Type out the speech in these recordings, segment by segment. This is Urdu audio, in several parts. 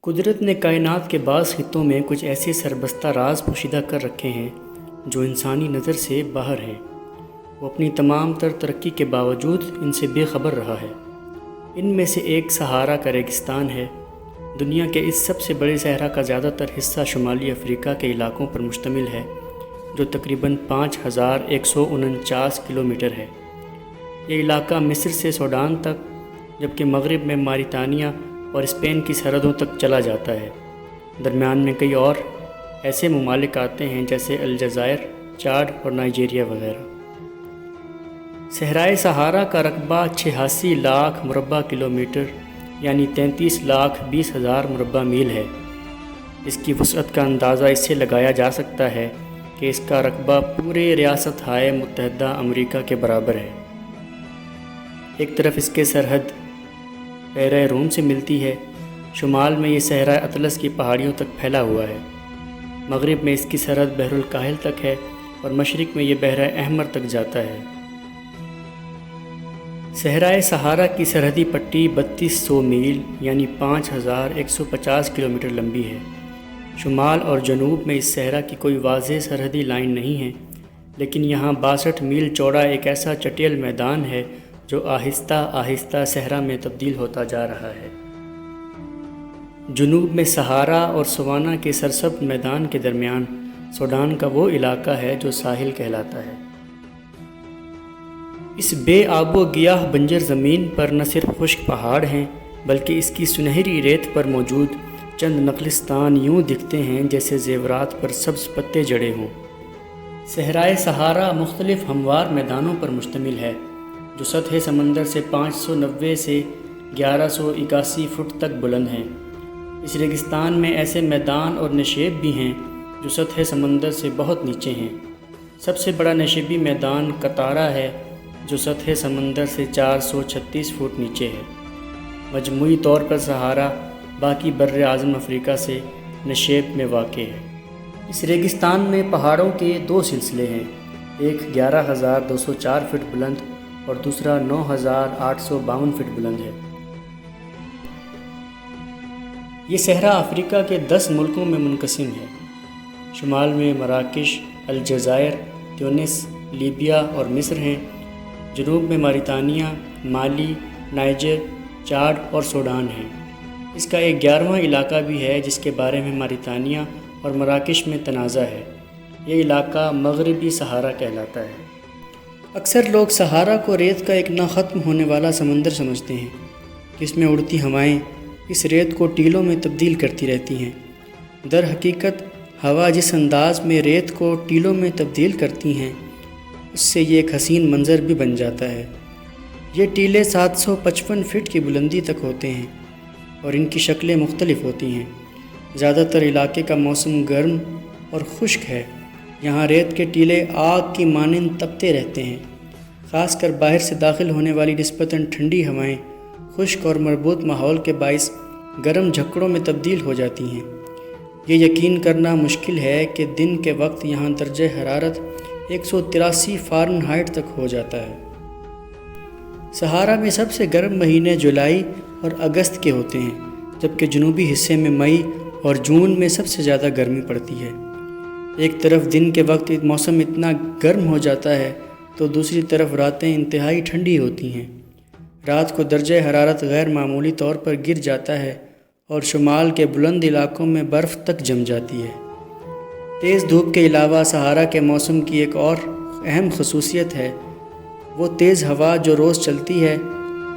قدرت نے کائنات کے بعض خطوں میں کچھ ایسے سربستہ راز پوشیدہ کر رکھے ہیں جو انسانی نظر سے باہر ہیں۔ وہ اپنی تمام تر ترقی کے باوجود ان سے بے خبر رہا ہے۔ ان میں سے ایک صحارا کا ریگستان ہے۔ دنیا کے اس سب سے بڑے صحرا کا زیادہ تر حصہ شمالی افریقہ کے علاقوں پر مشتمل ہے، جو تقریباً 5149 کلومیٹر ہے۔ یہ علاقہ مصر سے سوڈان تک، جبکہ مغرب میں ماریتانیہ اور اسپین کی سرحدوں تک چلا جاتا ہے۔ درمیان میں کئی اور ایسے ممالک آتے ہیں جیسے الجزائر، چاڈ اور نائجیریا وغیرہ۔ صحرائے صحارا کا رقبہ 86 لاکھ مربع کلومیٹر یعنی 33,20,000 مربع میل ہے۔ اس کی وسعت کا اندازہ اس سے لگایا جا سکتا ہے کہ اس کا رقبہ پورے ریاست ہائے متحدہ امریکہ کے برابر ہے۔ ایک طرف اس کے سرحد بحیرہ روم سے ملتی ہے، شمال میں یہ صحرا اطلس کی پہاڑیوں تک پھیلا ہوا ہے، مغرب میں اس کی سرحد بحر الکاہل تک ہے اور مشرق میں یہ بحیرہ احمر تک جاتا ہے۔ صحرائے صحارا کی سرحدی پٹی 3200 میل یعنی 5150 کلومیٹر لمبی ہے۔ شمال اور جنوب میں اس صحرا کی کوئی واضح سرحدی لائن نہیں ہے، لیکن یہاں 62 میل چوڑا ایک ایسا چٹیل میدان ہے جو آہستہ آہستہ صحرا میں تبدیل ہوتا جا رہا ہے۔ جنوب میں صحارا اور سوانا کے سرسبز میدان کے درمیان سوڈان کا وہ علاقہ ہے جو ساحل کہلاتا ہے۔ اس بے آب و گیاہ بنجر زمین پر نہ صرف خشک پہاڑ ہیں بلکہ اس کی سنہری ریت پر موجود چند نخلستان یوں دکھتے ہیں جیسے زیورات پر سبز پتے جڑے ہوں۔ صحرائے صحارا مختلف ہموار میدانوں پر مشتمل ہے جو سطح سمندر سے 590 سے 1181 فٹ تک بلند ہیں۔ اس ریگستان میں ایسے میدان اور نشیب بھی ہیں جو سطح سمندر سے بہت نیچے ہیں۔ سب سے بڑا نشیبی میدان کتارا ہے جو سطح سمندر سے 436 فٹ نیچے ہے۔ مجموعی طور پر صحارا باقی بر اعظم افریقہ سے نشیب میں واقع ہے۔ اس ریگستان میں پہاڑوں کے دو سلسلے ہیں، ایک 11,204 فٹ بلند اور دوسرا 9,852 فٹ بلند ہے۔ یہ صحرا افریقہ کے 10 ملکوں میں منقسم ہے۔ شمال میں مراکش، الجزائر، تیونس، لیبیا اور مصر ہیں۔ جنوب میں ماریتانیہ، مالی، نائجر، چاڈ اور سوڈان ہیں۔ اس کا ایک 11واں علاقہ بھی ہے جس کے بارے میں ماریتانیہ اور مراکش میں تنازع ہے۔ یہ علاقہ مغربی صحارا کہلاتا ہے۔ اکثر لوگ صحارا کو ریت کا ایک نہ ختم ہونے والا سمندر سمجھتے ہیں، جس میں اڑتی ہوائیں اس ریت کو ٹیلوں میں تبدیل کرتی رہتی ہیں۔ در حقیقت ہوا جس انداز میں ریت کو ٹیلوں میں تبدیل کرتی ہیں اس سے یہ ایک حسین منظر بھی بن جاتا ہے۔ یہ ٹیلے 755 فٹ کی بلندی تک ہوتے ہیں اور ان کی شکلیں مختلف ہوتی ہیں۔ زیادہ تر علاقے کا موسم گرم اور خشک ہے۔ یہاں ریت کے ٹیلے آگ کی مانند تپتے رہتے ہیں۔ خاص کر باہر سے داخل ہونے والی نسبتاً ٹھنڈی ہوائیں خشک اور مربوط ماحول کے باعث گرم جھکڑوں میں تبدیل ہو جاتی ہیں۔ یہ یقین کرنا مشکل ہے کہ دن کے وقت یہاں درجہ حرارت 183 فارنہائٹ تک ہو جاتا ہے۔ صحارا میں سب سے گرم مہینے جولائی اور اگست کے ہوتے ہیں، جبکہ جنوبی حصے میں مئی اور جون میں سب سے زیادہ گرمی پڑتی ہے۔ ایک طرف دن کے وقت موسم اتنا گرم ہو جاتا ہے تو دوسری طرف راتیں انتہائی ٹھنڈی ہوتی ہیں۔ رات کو درجہ حرارت غیر معمولی طور پر گر جاتا ہے اور شمال کے بلند علاقوں میں برف تک جم جاتی ہے۔ تیز دھوپ کے علاوہ صحارا کے موسم کی ایک اور اہم خصوصیت ہے وہ تیز ہوا جو روز چلتی ہے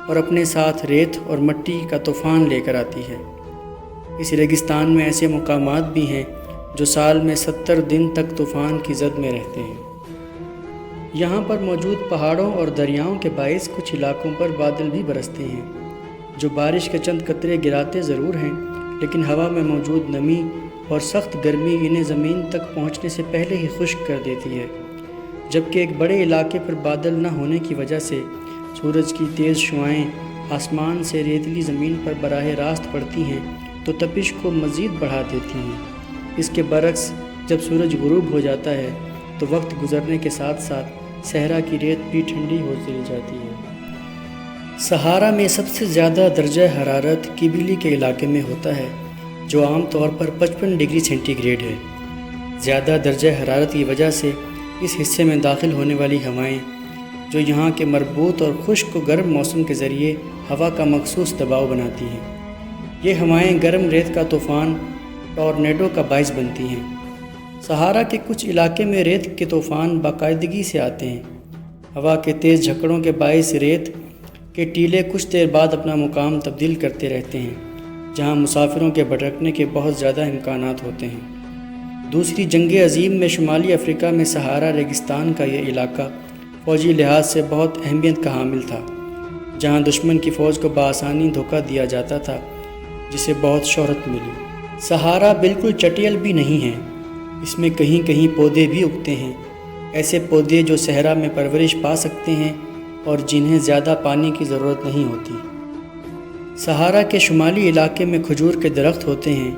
اور اپنے ساتھ ریت اور مٹی کا طوفان لے کر آتی ہے۔ اس ریگستان میں ایسے مقامات بھی ہیں جو سال میں 70 دن تک طوفان کی زد میں رہتے ہیں۔ یہاں پر موجود پہاڑوں اور دریاؤں کے باعث کچھ علاقوں پر بادل بھی برستے ہیں جو بارش کے چند قطرے گراتے ضرور ہیں، لیکن ہوا میں موجود نمی اور سخت گرمی انہیں زمین تک پہنچنے سے پہلے ہی خشک کر دیتی ہے۔ جبکہ ایک بڑے علاقے پر بادل نہ ہونے کی وجہ سے سورج کی تیز شعاعیں آسمان سے ریتلی زمین پر براہ راست پڑتی ہیں تو تپش کو مزید بڑھا دیتی ہیں۔ اس کے برعکس جب سورج غروب ہو جاتا ہے تو وقت گزرنے کے ساتھ ساتھ صحرا کی ریت بھی ٹھنڈی ہو چلی جاتی ہے۔ صحارا میں سب سے زیادہ درجہ حرارت کیبیلی کے علاقے میں ہوتا ہے جو عام طور پر 55 ڈگری سینٹی گریڈ ہے۔ زیادہ درجہ حرارت کی وجہ سے اس حصے میں داخل ہونے والی ہوائیں، جو یہاں کے مربوط اور خشک و گرم موسم کے ذریعے ہوا کا مخصوص دباؤ بناتی ہیں، یہ ہوائیں گرم ریت کا طوفان ٹورنیڈو کا باعث بنتی ہیں۔ صحارا کے کچھ علاقے میں ریت کے طوفان باقاعدگی سے آتے ہیں۔ ہوا کے تیز جھکڑوں کے باعث ریت کے ٹیلے کچھ دیر بعد اپنا مقام تبدیل کرتے رہتے ہیں، جہاں مسافروں کے بھٹکنے کے بہت زیادہ امکانات ہوتے ہیں۔ دوسری جنگ عظیم میں شمالی افریقہ میں صحارا ریگستان کا یہ علاقہ فوجی لحاظ سے بہت اہمیت کا حامل تھا، جہاں دشمن کی فوج کو بآسانی دھوکہ دیا جاتا تھا، جسے بہت شہرت ملی۔ صحارا بالکل چٹیل بھی نہیں ہے، اس میں کہیں کہیں پودے بھی اگتے ہیں، ایسے پودے جو صحرا میں پرورش پا سکتے ہیں اور جنہیں زیادہ پانی کی ضرورت نہیں ہوتی۔ صحارا کے شمالی علاقے میں کھجور کے درخت ہوتے ہیں،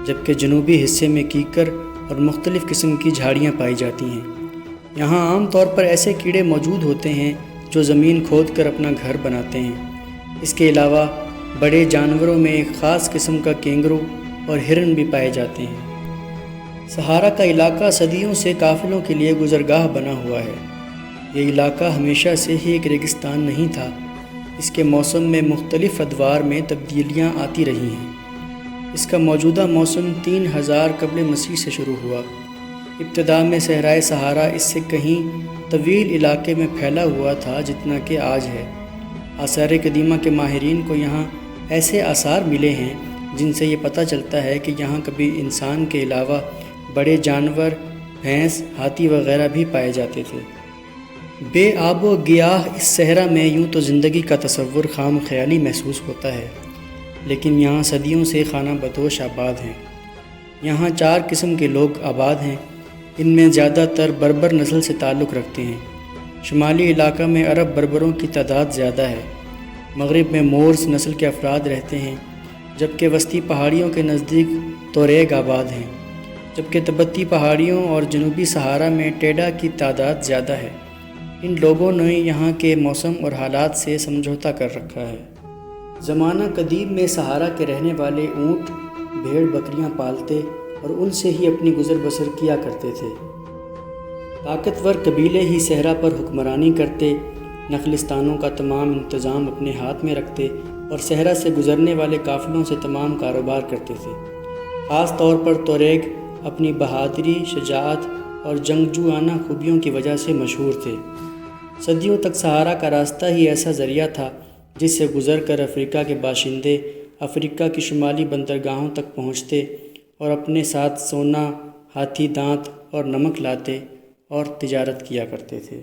جبکہ جنوبی حصے میں کیکر اور مختلف قسم کی جھاڑیاں پائی جاتی ہیں۔ یہاں عام طور پر ایسے کیڑے موجود ہوتے ہیں جو زمین کھود کر اپنا گھر بناتے ہیں۔ اس کے علاوہ بڑے جانوروں میں ایک خاص قسم کا کینگرو اور ہرن بھی پائے جاتے ہیں۔ صحارا کا علاقہ صدیوں سے قافلوں کے لیے گزرگاہ بنا ہوا ہے۔ یہ علاقہ ہمیشہ سے ہی ایک ریگستان نہیں تھا، اس کے موسم میں مختلف ادوار میں تبدیلیاں آتی رہی ہیں۔ اس کا موجودہ موسم 3000 قبل مسیح سے شروع ہوا۔ ابتدا میں صحرائے صحارا اس سے کہیں طویل علاقے میں پھیلا ہوا تھا جتنا کہ آج ہے۔ آثار قدیمہ کے ماہرین کو یہاں ایسے آثار ملے ہیں جن سے یہ پتہ چلتا ہے کہ یہاں کبھی انسان کے علاوہ بڑے جانور، بھینس، ہاتھی وغیرہ بھی پائے جاتے تھے۔ بے آب و گیاہ اس صحرا میں یوں تو زندگی کا تصور خام خیالی محسوس ہوتا ہے، لیکن یہاں صدیوں سے خانہ بدوش آباد ہیں۔ یہاں 4 قسم کے لوگ آباد ہیں، ان میں زیادہ تر بربر نسل سے تعلق رکھتے ہیں۔ شمالی علاقہ میں عرب بربروں کی تعداد زیادہ ہے۔ مغرب میں مورز نسل کے افراد رہتے ہیں، جبکہ وسطی پہاڑیوں کے نزدیک توریگ آباد ہیں، جبکہ تبتی پہاڑیوں اور جنوبی صحارا میں ٹیڈا کی تعداد زیادہ ہے۔ ان لوگوں نے یہاں کے موسم اور حالات سے سمجھوتا کر رکھا ہے۔ زمانہ قدیم میں صحارا کے رہنے والے اونٹ، بھیڑ بکریاں پالتے اور ان سے ہی اپنی گزر بسر کیا کرتے تھے۔ طاقتور قبیلے ہی صحرا پر حکمرانی کرتے، نخلستانوں کا تمام انتظام اپنے ہاتھ میں رکھتے اور صحرا سے گزرنے والے قافلوں سے تمام کاروبار کرتے تھے۔ خاص طور پر توریگ اپنی بہادری، شجاعت اور جنگجوانہ خوبیوں کی وجہ سے مشہور تھے۔ صدیوں تک صحارا کا راستہ ہی ایسا ذریعہ تھا جس سے گزر کر افریقہ کے باشندے افریقہ کی شمالی بندرگاہوں تک پہنچتے اور اپنے ساتھ سونا، ہاتھی دانت اور نمک لاتے اور تجارت کیا کرتے تھے۔